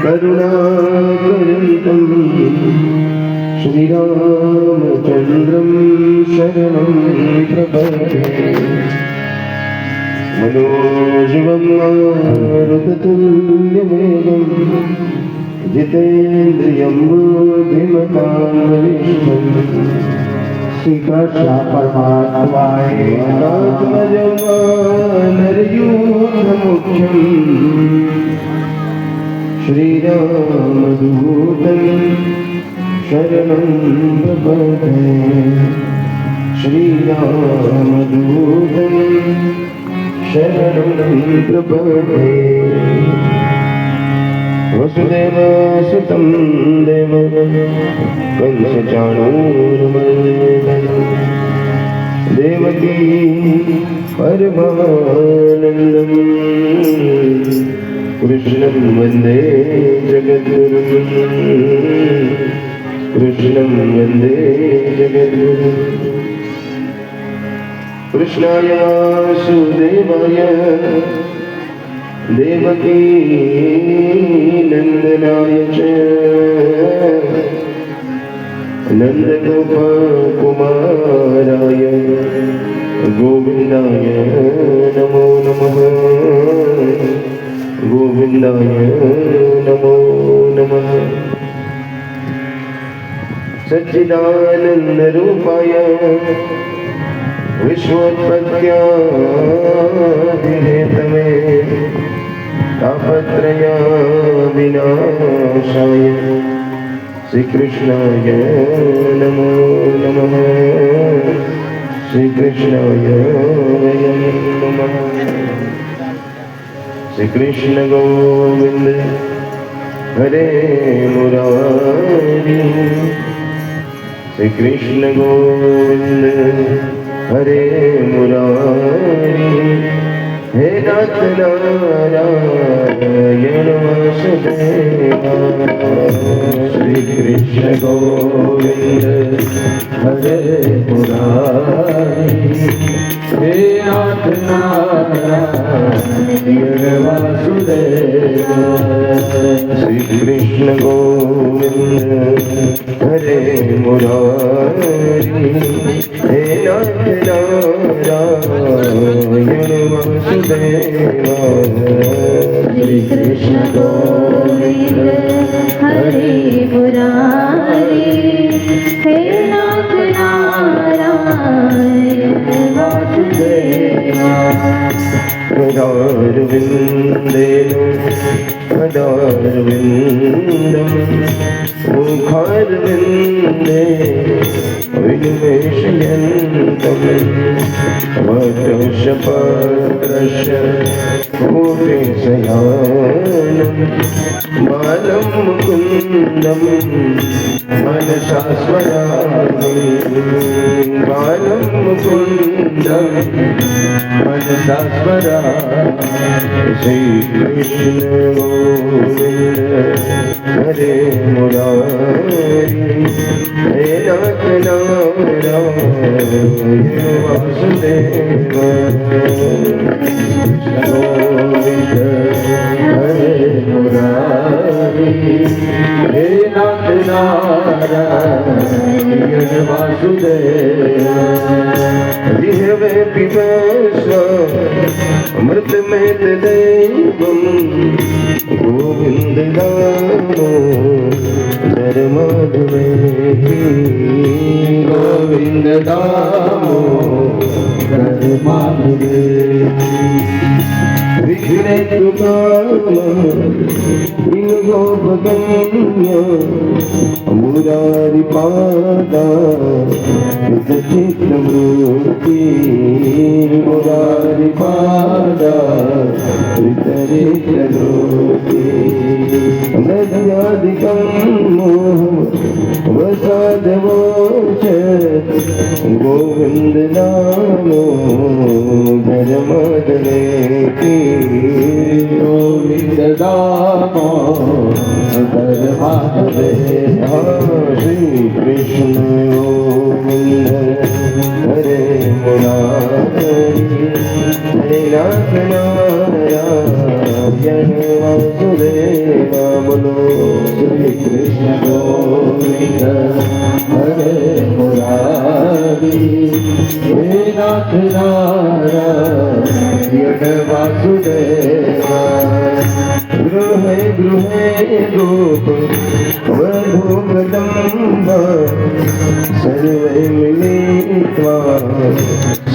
करुणाकरन्तं श्रीरामचन्द्रं शरणं प्रपद्ये मनोजवं मारुततुल्यवेगं जितेन्द्रियं बुद्धिमतां वरिष्ठं श्री कृष्ण परमात्माए नरयूथमुख्यं श्रीरामदूतं शरणं प्रपद्ये श्रीरामदूतं शरणं प्रपद्ये वसुदेवसुतं देवं कंसचाणूरमर्दनं देवकी परमानन्दं कृष्णं वन्दे जगद्गुरुं कृष्णं वन्दे जगद्गुरुं कृष्णाय वासुदेवाय देवकी नंदनाय च नन्दगोपकुमाराय गोविन्दाय नमो नमः गोविन्दाय नमो नमः सच्चिदानन्दरूपाय विश्वोत्पत्त्यादिहेतवे तापत्रया विनाशाय श्रीकृष्णाय नमो नमः श्रीकृष्णाय वयं नमः श्रीकृष्ण गोविन्द हरे मुरारी श्रीकृष्ण गोविन्द हरे मुरारी हे नाथ नारायण वासुदेवा श्री कृष्ण गोविंद हरे मुरारी हे नाथ नारायण वासुदेवा श्री कृष्ण गोविंद हरे मुरारी हे नाथ नारायण वासुदेवा श्री कृष्ण गोविंद हरे मुरारी हे नाथ नारायण वासुदेवा हदारविन्दं मुखारविन्दे विनिवेशयन्तं वटशपत्रस्य कोटिशयानं बालं मुकुन्दं मनसा स्मरामि बालं मुकुन्दं मनसा स्मरामि श्रीकृष्ण गोविन्द हरे मुरारी हे नाथ नारायण वासुदेवा गोविन्द हरे मुरारी हे नाथ नारायण वासुदेवा जिह्वे पिबस्व अमृतमेत दैवं गोविन्द नामो धर्माधुमे गोविन्द नामो धर्माधुमे विघ्नेषु गोपगम्य मुरारिपादा चित्रमूर्ति मुरारिपादा चरित्रमूर्ति नद्यादिकं वसादवोच गोविन्द नामो धर्मदले गोविन्द नाम ધર્માત્રે શ્રી કૃષ્ણ હરે મુરારી હરે નાથ નારાયણ વાસુદેવ બોલો શ્રી કૃષ્ણ ગોવિંદ હરે મુરારી હે નાથ નારાયણ વાસુદેવ ગૃહે ગૃહે ગોપ વધૂમદંબ સર્વે મિલિત્વા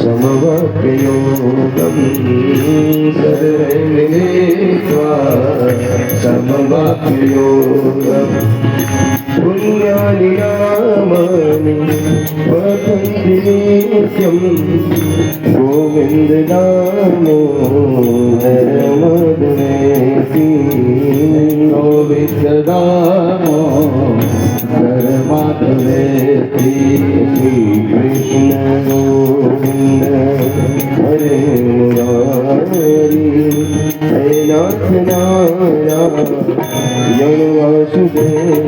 સમવપ્રયોગમ સર્વે મિલિત્વા સમવપ્રયોગમ પુણ્યાનિ નામાનિ પઠન્તિ નિત્યમ ગોવિંદ નામો નરમદનેતિ ગોવિંદ નામો ધર્માત્રે શ્રી કૃષ્ણ ગોવિંદ હરે મુરારી હરે નાથ નારાયણ વાસુદેવ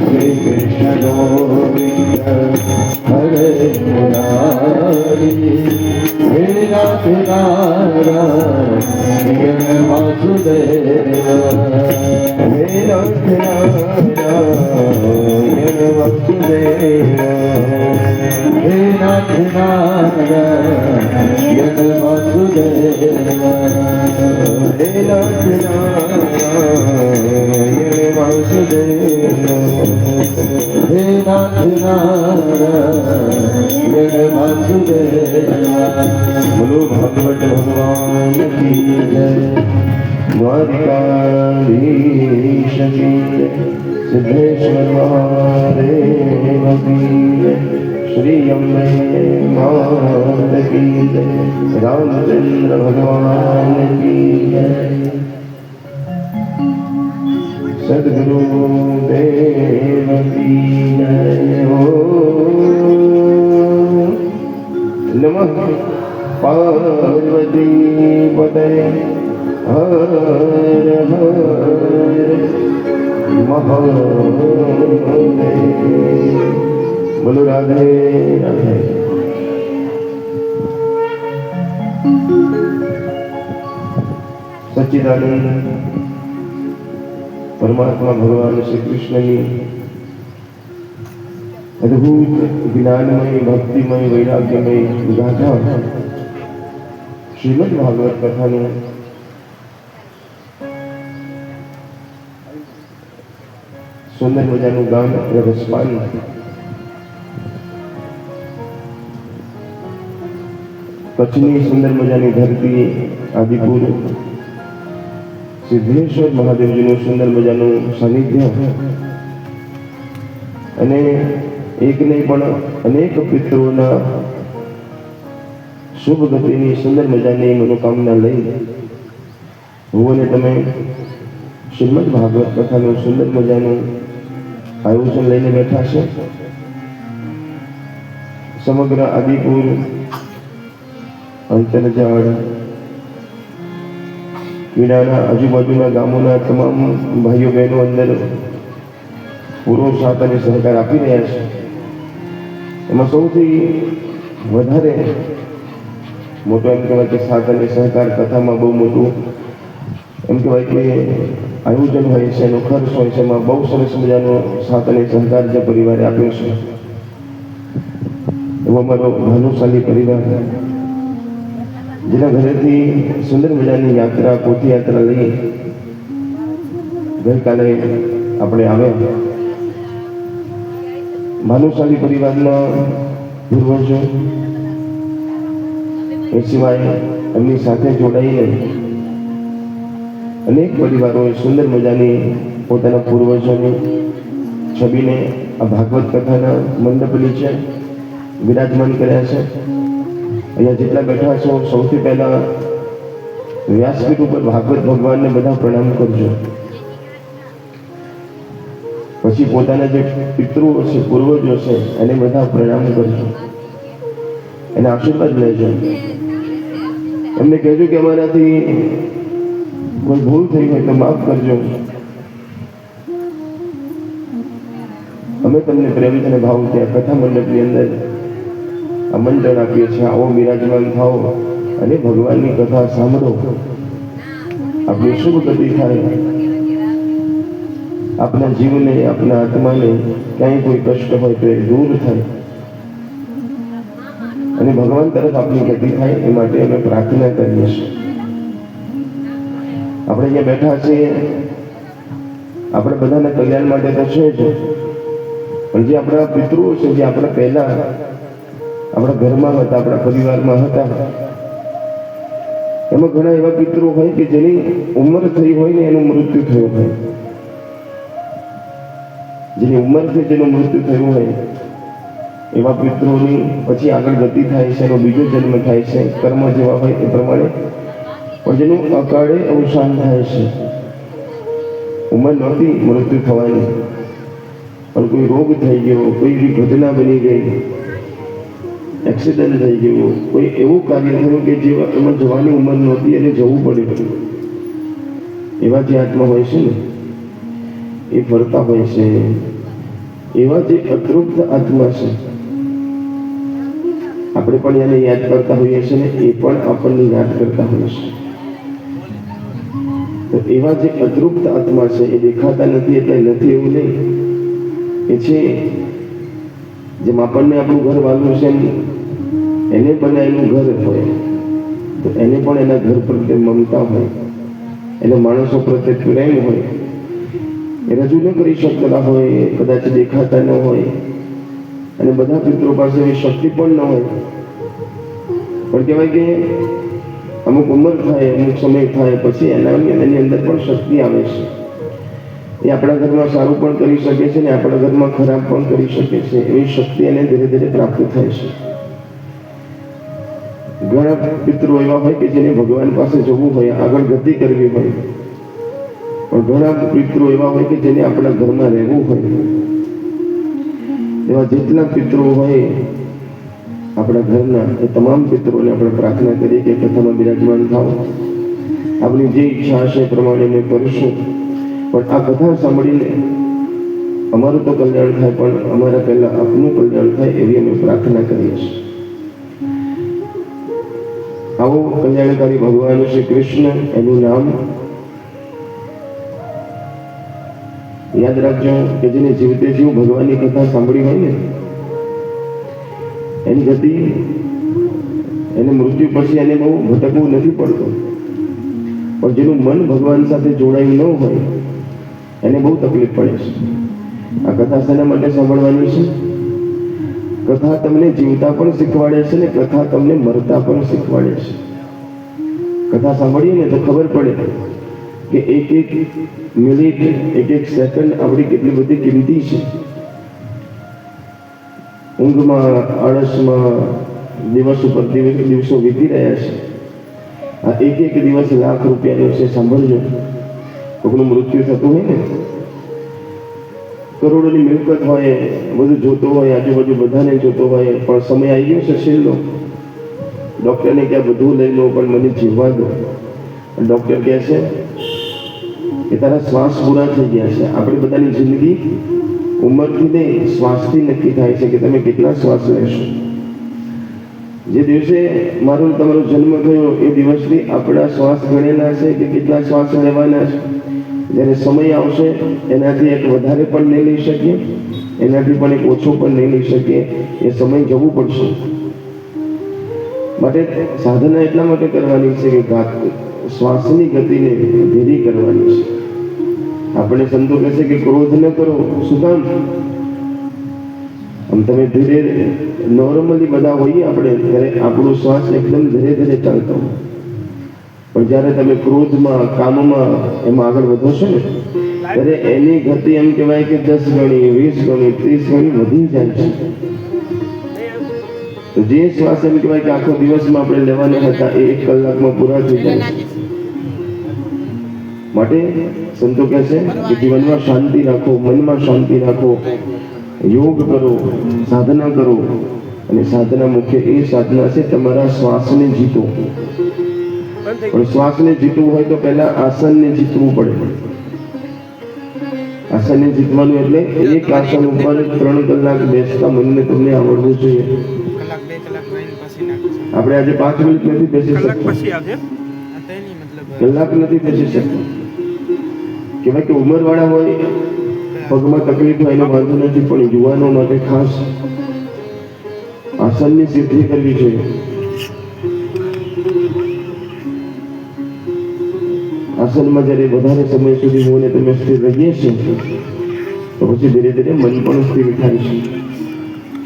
શ્રી કૃષ્ણ ગોવિંદ હરે મુરારી હે નાથ નારાયણ વાસુદેવ હે નાથ નારાયણ વાસુદેવ હે નાથ નારાયણ વાસુદેવ હે નાથ નારાયણ વાસુદેવ હે નાથ નારાયણ વાસુદેવ બોલો ભગવત ભગવાન કી જય દ્વારિકાધીશ કી જય સિદ્ધેશ્વર મહાદેવ કી જય શ્રી અંબે માત કી જય રામચંદ્ર ભગવાન કી જય સદગુરુ દેવ કી જય નમઃ પાર્વતી પતય હર હર મહાદેવ બોલો રાધે રાધે સચ્ચિદાનંદ પરમાત્મા ભગવાન શ્રી કૃષ્ણની અદ્ભુત જ્ઞાનમય ભક્તિમય વૈરાગ્યમય ગાથા શ્રીમદ ભાગવત કથાનું સુંદર મજાનું ગામ રસપાન કચ્છની સુંદર મજાની ધરતી આદિપુર સિદ્ધેશ્વર મહાદેવજીનું સુંદર મજાનું સાનિધ્ય અને એક નહીં પણ અનેક પિતૃઓના શુભ ગતિની સુંદર મજાની મનોકામના લઈ હું અને તમે શ્રીમદ ભાગવત કથાનું સુંદર મજાનું આયોજન લઈને બેઠા છે. સમગ્ર આદિપુર અંતરજાળ વીડાના આજુબાજુના ગામોના તમામ ભાઈઓ બહેનો અંદર પૂરો સાથ અને સહકાર આપી રહ્યા છે. એમાં સૌથી વધારે મોટો એમ કહેવાય કે સાથ અને સહકાર કથામાં બહુ મોટું એમ કહેવાય કે આયોજન હોય છે, એનો ખર્ચ હોય છે, એમાં બહુ સરસ મજાનો સાથ અને સહકાર જે પરિવારે આપ્યો છે એવો અમારો ભાનુશાલી પરિવાર જેના ઘરેથી સુંદર મજાની યાત્રા પોથી યાત્રા લઈ ગઈકાલે આપણે આવ્યા. ભાનુશાલી પરિવારના પૂર્વજો એ સિવાય એમની સાથે જોડાઈને અનેક પરિવારોએ સુંદર મજાની પોતાના પૂર્વજોની છબીને આ ભાગવત કથાના મંડપ નીચે વિરાજમાન કર્યા છે. અહીંયા જેટલા બેઠા છો સૌથી પહેલા વ્યાસપીઠ ઉપર ભાગવત ભગવાનને બધા પ્રણામ કરજો. પછી પોતાના જે પિતૃઓ છે, પૂર્વજો છે, એને બધા પ્રણામ કરજો, એના આશીર્વાદ લેજો. એમને કહેજો કે અમારાથી કોઈ ભૂલ થઈ હોય તો માફ કરજો. અમે તમને પ્રેમથી અને ભાવથી આ કથા મંડપની અંદર આમંત્રણ આપીએ છીએ. આવો બિરાજમાન થાઓ અને ભગવાનની કથા સાંભળો. આપની શુભ ગતિ થાય. આપના જીવને, આપના આત્માને ક્યાંય કોઈ કષ્ટ હોય તો એ દૂર થાય અને ભગવાન તરફ આપની ગતિ થાય એ માટે અમે પ્રાર્થના કરીએ છીએ. આપણે અહીંયા બેઠા છીએ આપણે બધાના કલ્યાણ માટે તો છે જ, પણ જે આપણા પિતૃઓ છે, જે આપણા પહેલા આપણા ઘરમાં હતા, આપણા પરિવારમાં હતા, એમાં ઘણા એવા પિતૃઓ હોય કે જેની ઉંમર થઈ હોય ને એનું મૃત્યુ થયું હોય. જેની ઉંમરથી જેનું મૃત્યુ થયું હોય એવા પિતૃઓની પછી આગળ ગતિ થાય છે, એનો બીજો જન્મ થાય છે કર્મ જેવા હોય એ પ્રમાણે, પણ જેનું અકાળે અવસાન થાય છે. ઉંમર નહોતી મૃત્યુ થવાની, પણ કોઈ રોગ થઈ ગયો, કોઈ એવી ઘટના બની ગઈ, એક્સિડન્ટ થઈ ગયો, કોઈ એવું કાર્ય થયું કે જે એમાં જવાની ઉંમર નહોતી અને જવું પડ્યું. એવા જે આત્મા હોય છે ને એ ફરતા હોય છે. એવા જે અતૃપ્ત આત્મા છે આપણે પણ એને યાદ કરતા હોઈએ છીએ ને એ પણ આપણને યાદ કરતા હોઈએ છીએ. તો એવા જે અતૃપ્ત આત્મા છે એ દેખાતા નથી એટલે નથી એવું નહીં. એ છે જેમ આપણને આપણું ઘર વાલું છે એને બનાવેલું ઘર હોય તો એને પણ એના ઘર પ્રત્યે મમતા હોય, એને માણસો પ્રત્યે પ્રેમ હોય. એ રજૂ ન કરી શકતા હોય, કદાચ દેખાતા ન હોય, અને બધા પિતૃઓ પાસે એવી શક્તિ પણ ન હોય. પણ કહેવાય કે અમુક ઉંમર થાય, અમુક સમય થાય પછી એની અંદર પણ શક્તિ આવે છે. એ આપણા ઘરમાં સારું પણ કરી શકે છે ને આપણા ઘરમાં ખરાબ પણ કરી શકે છે. એવી શક્તિ એને ધીરે ધીરે પ્રાપ્ત થાય છે. ઘણા પિતૃઓ એવા હોય કે જેને ભગવાન પાસે જવું હોય, આગળ ગતિ કરવી હોય, પણ ઘણા પિતૃઓ એવા હોય કે જેને આપણા ઘરમાં રહેવું હોય. એવા જેટલા પિતૃઓ હોય આપણા ઘરના એ તમામ પિતૃઓને આપણે પ્રાર્થના કરીએ કે કથામાં બિરાજમાન થાઓ. આપણી જે ઈચ્છા હશે એ પ્રમાણે અમે કરીશું, પણ આ કથા સાંભળીને અમારું તો કલ્યાણ થાય પણ અમારા પહેલા આપનું કલ્યાણ થાય એવી અમે પ્રાર્થના કરીએ છીએ. આવો કલ્યાણકારી ભગવાન શ્રી કૃષ્ણ, એનું નામ યાદ રાખજો કે જેને જીવતે જીવ ભગવાનની કથા સાંભળી હોય ને એની ગતિ, એને મૃત્યુ પછી એને બહુ ભટકવું નથી પડતું. પણ જેનું મન ભગવાન સાથે જોડાયું ન હોય એને બહુ તકલીફ પડે છે. આ કથા શેના માટે સાંભળવાની છે? કથા તમને જીવતા પણ શીખવાડે છે ને કથા તમને મરતા પણ શીખવાડે છે. કથા સાંભળીએ ને તો ખબર પડે કે એક એક મિનિટ, એક એક સેકન્ડ આપણી કેટલી બધી કિંમતી છે. ઊંઘમાં, આળસમાં દિવસ ઉપર દિવસો વીતી રહ્યા છે. આ એક એક દિવસ લાખ રૂપિયાનો છે. સાંભળજો, કોઈનું મૃત્યુ થતું હોય ને, કરોડોની મિલકત હોય, બધું જોતો હોય, આજુબાજુ બધાને જોતો હોય, પણ સમય આવી ગયો છે છેલ્લો. ડૉક્ટરને કે બધું લઈ લો પણ મને જીવવા દો. ડૉક્ટર કહે છે કે તારા શ્વાસ પૂરા થઈ ગયા છે. આપણી બધાની જિંદગી ઉંમરથી નહીં શ્વાસથી નક્કી થાય છે કે તમે કેટલા શ્વાસ લેશો. જે દિવસે મારો તમારો જન્મ થયો એ દિવસથી આપણા શ્વાસ ગણેલા છે કે કેટલા શ્વાસ લેવાના છે. જ્યારે સમય આવશે એનાથી એક વધારે પણ નહીં લઈ શકીએ, એનાથી પણ એક ઓછો પણ નહીં લઈ શકીએ. એ સમય જવું પડશે. માટે સાધના એટલા માટે કરવાની છે કે શ્વાસની ગતિને ધીરી કરવાની છે. આપણે સંતો કહે છે કે ક્રોધ ન કરો. શું કામ? આમ તમે ધીરે નોર્મલી બધા હોઈએ આપણે ત્યારે આપણો શ્વાસ એકદમ ધીરે ધીરે ચાલતો હોય, પણ જ્યારે તમે ક્રોધમાં, કામમાં એમાં આગળ વધો છો ને ત્યારે એની ગતિ એમ કહેવાય કે 10 ગણી, 20 ગણી, 30 ગણી વધી જાય છે. તો જે શ્વાસ એમ કહેવાય કે આખો દિવસમાં આપણે લેવાના હતા એ 1 કલાકમાં પૂરા થઈ જાય છે. માટે સંતો કહે છે કે જીવનમાં શાંતિ રાખો, મનમાં શાંતિ રાખો, યોગ કરો, સાધના કરો. અને સાધના મુખ્ય એ સાધના છે તમારા શ્વાસને જીતો. પણ શ્વાસને જીતવું હોય તો પહેલા આસનને જીતવું પડે. આસનને જીતવાનું એટલે એક આસન ઉપર 3 કલાક બેસતા મનને તમને આવડવું જોઈએ. આપણે આજે 5 મિનિટ નથી બેસી શકતા, કલાક નથી બેસી શકતા. કહેવાય કે ઉંમરવાળા હોય, પગમાં તકલીફ હોય એનો વાંધો નથી, પણ યુવાનો માટે ખાસ આસનની સિદ્ધિ કરવી જોઈએ. આસનમાં જ્યારે વધારે સમય સુધી હું અને તમે સ્થિર રહીએ છીએ તો પછી ધીરે ધીરે મન પણ સ્થિર થાય છે.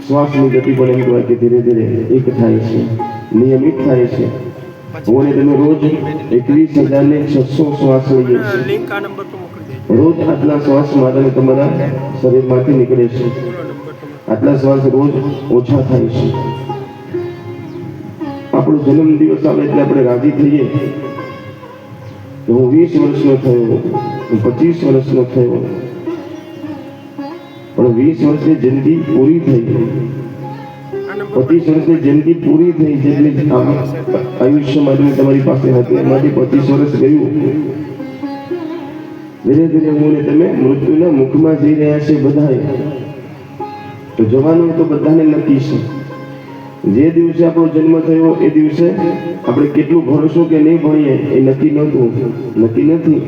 શ્વાસની ગતિ પણ એમ કહેવાય કે ધીરે ધીરે એક થાય છે, નિયમિત થાય છે. હું અને તમે રોજ 21,600 શ્વાસ લઈએ છીએ. રોજ આટલા શ્વાસ મારા તમારા શરીરમાંથી નીકળે છે. આટલા શ્વાસ રોજ ઓછા થાય છે. આપણો જન્મ દિવસ આવે એટલે આપણે રાજી થઈએ કે હું 20 વર્ષનો થયો, હું 25 વર્ષનો થયો, પણ 20 વર્ષની જિંદગી પૂરી થઈ, 25 વર્ષની જિંદગી પૂરી થઈ, જેટલી આયુષ્ય મારી તમારી પાસે હતી એમાંથી 25 વર્ષ ગયું. ધીરે ધીરે હું ને તમે મૃત્યુના મુખમાં જઈ રહ્યા છે. બધાએ તો જવાનું તો બધાને નક્કી છે. જે દિવસે આપણો જન્મ થયો એ દિવસે આપણે કેટલું ભણશું કે નહીં ભણીએ એ નક્કી નહોતું, નક્કી નથી.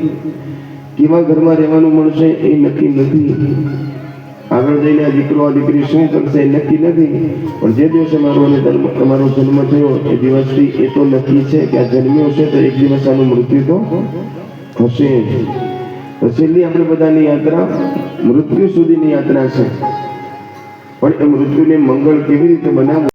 કેવા ઘરમાં રહેવાનું મળશે એ નક્કી નથી. આગળ જઈને આ દીકરો આ દીકરી શું કરશે એ નક્કી નથી. પણ જે દિવસે મારો અને તમારો જન્મ થયો એ દિવસથી એ તો નક્કી છે કે આ જન્મ્યો છે તો એક દિવસ આનું મૃત્યુ તો થશે જ. તો છેલ્લી આપણે બધાની યાત્રા મૃત્યુ સુધીની યાત્રા છે. પણ એ મૃત્યુને મંગળ કેવી રીતે બનાવવું